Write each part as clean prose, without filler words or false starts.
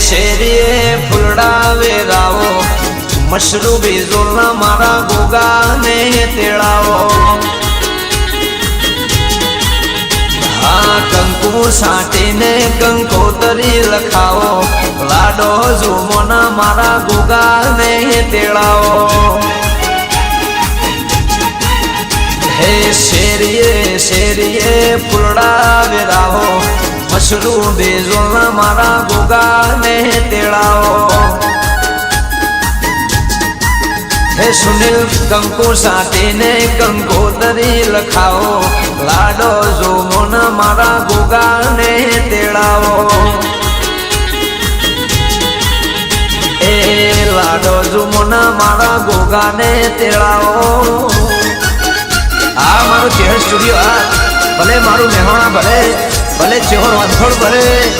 શેરીએ ફૂલડા વેરાવો મશરૂબી જોલના મારા ગોગાને તેડાવો કંકુ સાટીને કંકોતરી લખાવો લાડો ઝુમોના મારા ગોગાને તેડાવો હે શેરીએ ફૂલડા વેરાવો મશરૂબી જોલના મારા ગોગાને તેડાવો હે સુનિલ કંકુ સાટીને કંકોતરી લખાવો લાડો ઝુમોના મારા ગોગાને તેડાવો એ લાડો ઝુમોના મારા ગોગાને તેડાવો આ મારું ચેહર સ્ટુડિયો આ ભલે મારું મહેવાણા ભલે ચેહર વાંથોડ ભલે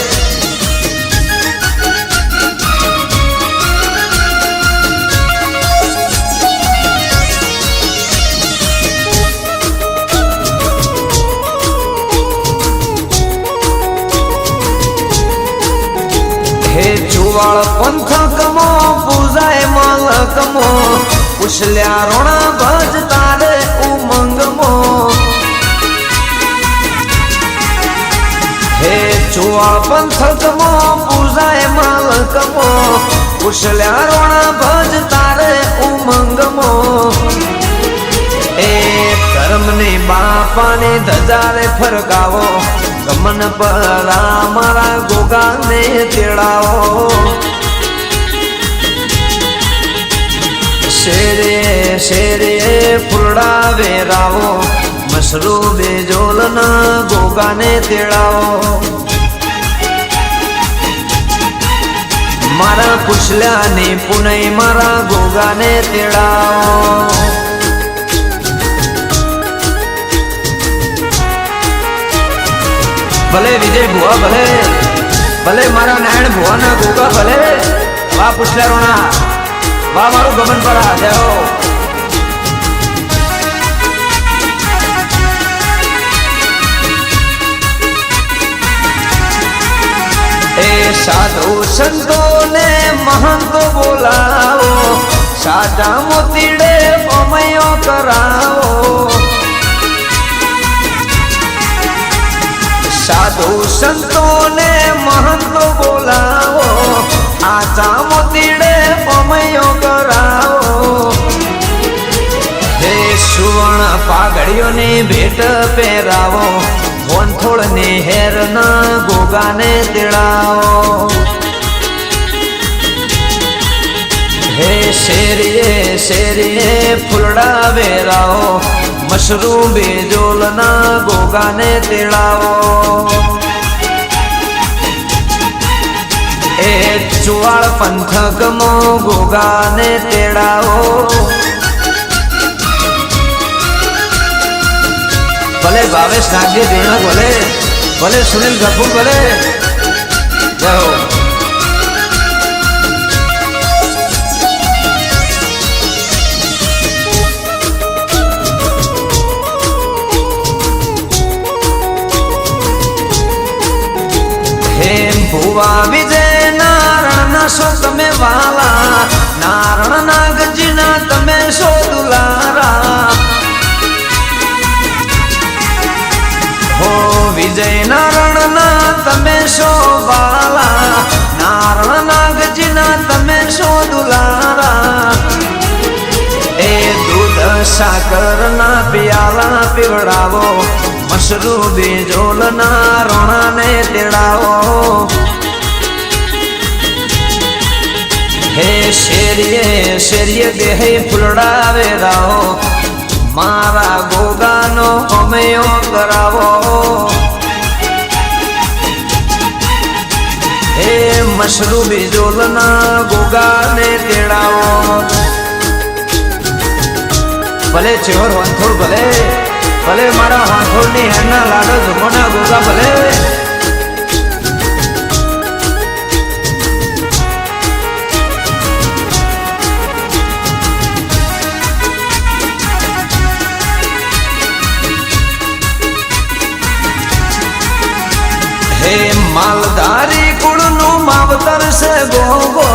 હે ચુવાળ પંથકમો પૂજાય માલકમો ઉછલ્યા રોણા ભજ તારે ઉમંગમો હે ચુવાળ પંથકમો પૂજાય માલકમો ઉછલ્યા રોણા ભજ તારે ઉમંગમો એ ધર્મની બાપાની ધજારે ફરકાવો ગમન પરા મારા ગોગાને તેડાવો શેરીએ ફૂલડા વેરાવો મશરૂબે જોલના ગોગાને તેડાવો મારા પૂછલ્યાની પુનઈ મારા ગોગાને તેડાવો ભલે વિજય ભુવા ભલે મારા નારાયણ ભુવાના ગોગા ભલે વાહ પૂછલા રોણા વાહ મારું ગમન પરા જય હો એ સાધુ સંતોને મહંતો બોલાવો સાચા મોતીડે પમયો કરાવો સાધુ સંતોને મહંતો બોલાવો આચા મોતીડે પમયો કરાવો હે સુવર્ણ પાઘડીઓની ભેટ પહેરાવો વંથોળની હેરના ગોગાને તેડાવો હે શેરીએ ફૂલડા વેરાવો મશરૂબી જોલના ગોગાને તેડાવો એ ચુવાળ પંથકમો ગોગાને તેડાવો ભલે ભાવેશ નાગજી દેણા ભલે સુનિલ ગફુર ભલે જય હો ભુવા વિજય નારાયણ શો તમે વાલા નારાયણ નાગજીના તમે શો દુલારા હો વિજય નારાયણના તમે શો વાલા નારાયણ નાગજીના તમે શો દુલારા એ દૂધ સાકરના પિયાલા પીવડાવો મશરૂબી જોલના રોણાને તેડાવો હે શેરીએ દેહે ફૂલડા વેરાવો મારા ગોગાનો અમયો કરાવો હે મશરૂબી જોલના ગોગાને તેડાવો ભલે ચેહર વાંથોડ ભલે મારા વાંથોડની હેરના લાડો ઝુમોના ગોગા ભલે હે માલધારી કુળનું માવતર से गोगो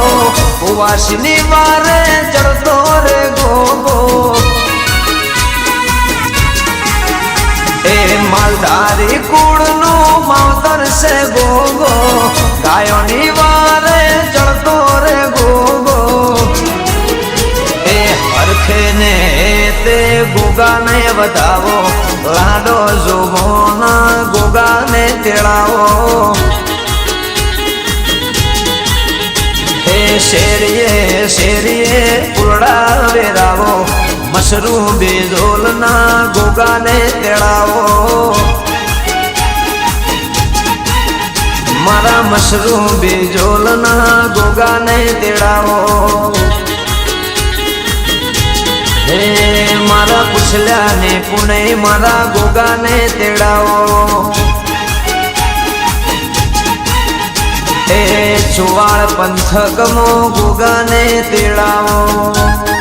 उवासिनी वारे चढ़तो रे गोगो ए मालधारी कूड़नो मावतर से गोगो गायोनी वारे चढ़तो रे गोगो ए हरखे ने ते गोगा ने बतावो लाडो जुबोना गोगा ने तेड़ावो शेरिए शेरिए पुरड़ा वेरावो मशरू बेजोलना गोगा ने तेड़ावो मारा मशरू बेजोलना गोगा ने तेड़ावो हे मारा पुछल्या ने पुणे मारा गोगा ने तेड़ावो ए चुवाड़ पंथक मो गोगा ने तेड़ावो।